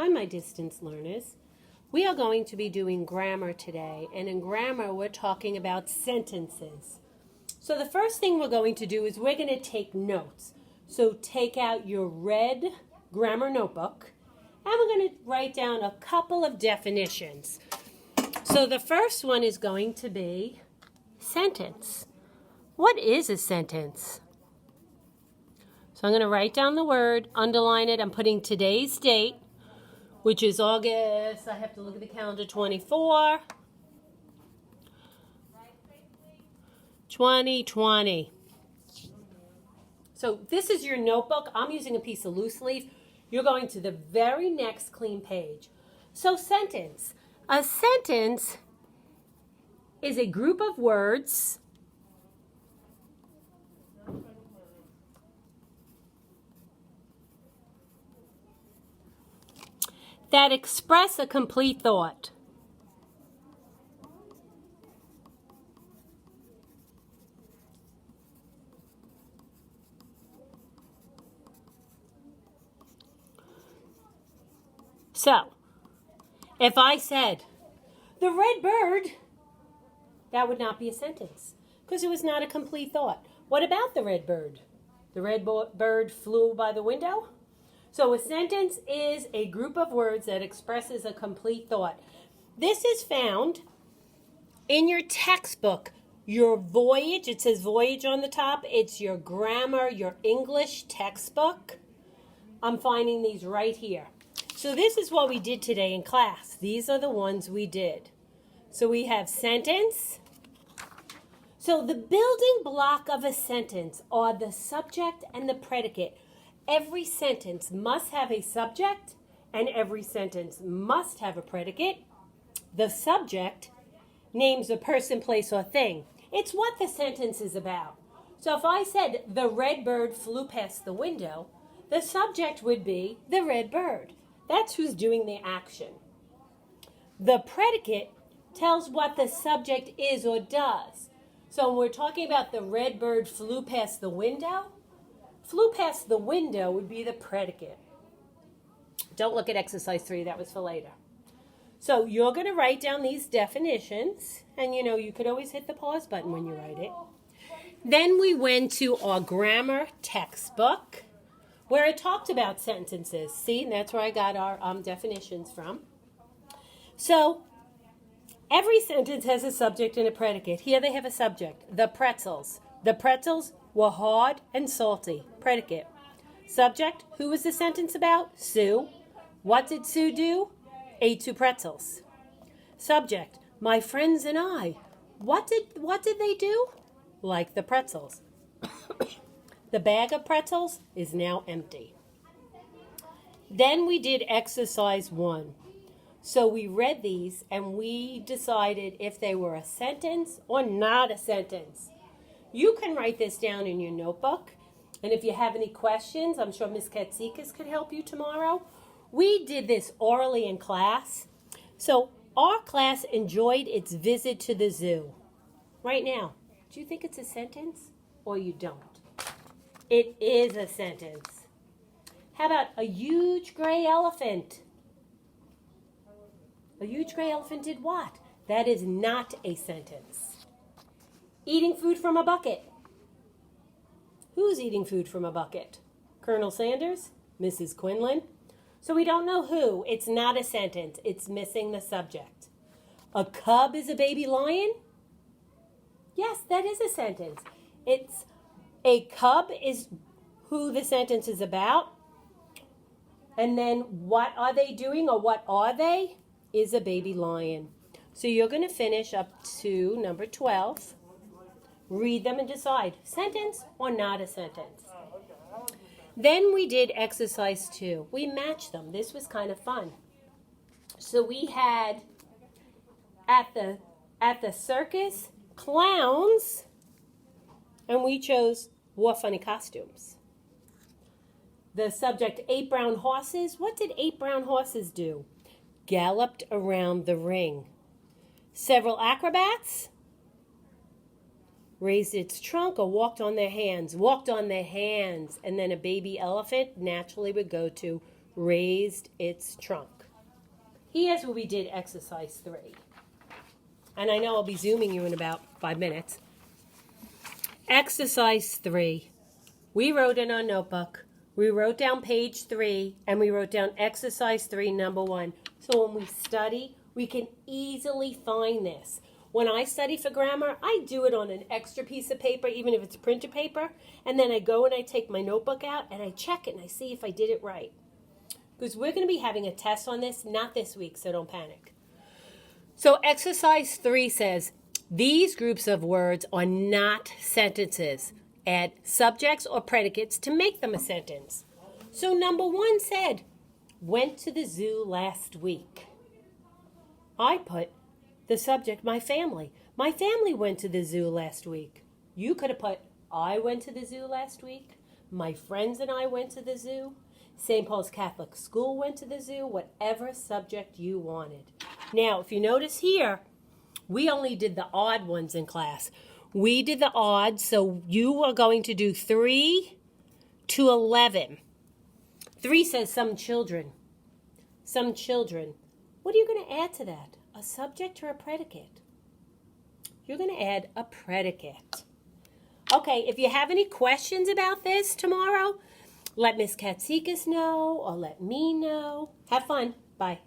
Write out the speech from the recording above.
Hi, my distance learners. We are going to be doing grammar today, and in grammar, we're talking about sentences. So, the first thing we're going to do is we're going to take notes. So, take out your red grammar notebook, and we're going to write down a couple of definitions. So, the first one is going to be sentence. What is a sentence? So, I'm going to write down the word, underline it. I'm putting today's date, which is August, I have to look at the calendar, 24, 2020. So this is your notebook. I'm using a piece of loose leaf. You're going to the very next clean page. So sentence. A sentence is a group of words that express a complete thought. So, if I said, the red bird, that would not be a sentence because it was not a complete thought. What about the red bird? The red bird flew by the window? So a sentence is a group of words that expresses a complete thought. This is found in your textbook, your Voyage. It says Voyage on the top. It's your grammar, your English textbook. I'm finding these right here. So this is what we did today in class. These are the ones we did. So we have sentence. So the building block of a sentence are the subject and the predicate. Every sentence must have a subject and every sentence must have a predicate. The subject names a person, place, or thing. It's what the sentence is about. So if I said the red bird flew past the window, the subject would be the red bird. That's who's doing the action. The predicate tells what the subject is or does. So when we're talking about the red bird flew past the window would be the predicate. Don't look at exercise 3, that was for later. So you're going to write down these definitions, and you could always hit the pause button when you write it. Then we went to our grammar textbook, where it talked about sentences. See, and that's where I got our definitions from. So every sentence has a subject and a predicate. Here they have a subject, the pretzels. The pretzels were hard and salty. Predicate. Subject, who was the sentence about? Sue. What did Sue do? Ate 2 pretzels. Subject, my friends and I. What did they do? Like the pretzels. The bag of pretzels is now empty. Then we did exercise 1. So we read these and we decided if they were a sentence or not a sentence. You can write this down in your notebook. And if you have any questions, I'm sure Ms. Katsikas could help you tomorrow. We did this orally in class. So our class enjoyed its visit to the zoo. Right now, do you think it's a sentence or you don't? It is a sentence. How about a huge gray elephant? A huge gray elephant did what? That is not a sentence. Eating food from a bucket. Who's eating food from a bucket? Colonel Sanders? Mrs. Quinlan? So we don't know who. It's not a sentence. It's missing the subject. A cub is a baby lion? Yes, that is a sentence. It's a cub is who the sentence is about. And then what are they doing or what are they is a baby lion. So you're going to finish up to number 12. Read them and decide, sentence or not a sentence. Then we did exercise 2. We matched them. This was kind of fun. So we had at the circus clowns, and we chose wore funny costumes. The subject 8 brown horses. What did 8 brown horses do? Galloped around the ring. Several acrobats raised its trunk or walked on their hands. Walked on their hands. And then a baby elephant naturally would go to raised its trunk. Here's where we did exercise 3. And I know I'll be zooming you in about 5 minutes. Exercise 3. We wrote in our notebook. We wrote down page 3, and we wrote down exercise 3, number 1. So when we study, we can easily find this. When I study for grammar, I do it on an extra piece of paper, even if it's printer paper, and then I go and I take my notebook out and I check it and I see if I did it right. Because we're going to be having a test on this, not this week, so don't panic. So exercise 3 says, these groups of words are not sentences. Add subjects or predicates to make them a sentence. So number 1 said, went to the zoo last week. I put the subject, my family. My family went to the zoo last week. You could have put, I went to the zoo last week. My friends and I went to the zoo. St. Paul's Catholic School went to the zoo. Whatever subject you wanted. Now, if you notice here, we only did the odd ones in class. We did the odd, so you are going to do 3 to 11. 3 says some children. Some children. What are you going to add to that? A subject or a predicate? You're going to add a predicate. Okay, if you have any questions about this tomorrow, let Miss Katsikas know or let me know. Have fun. Bye.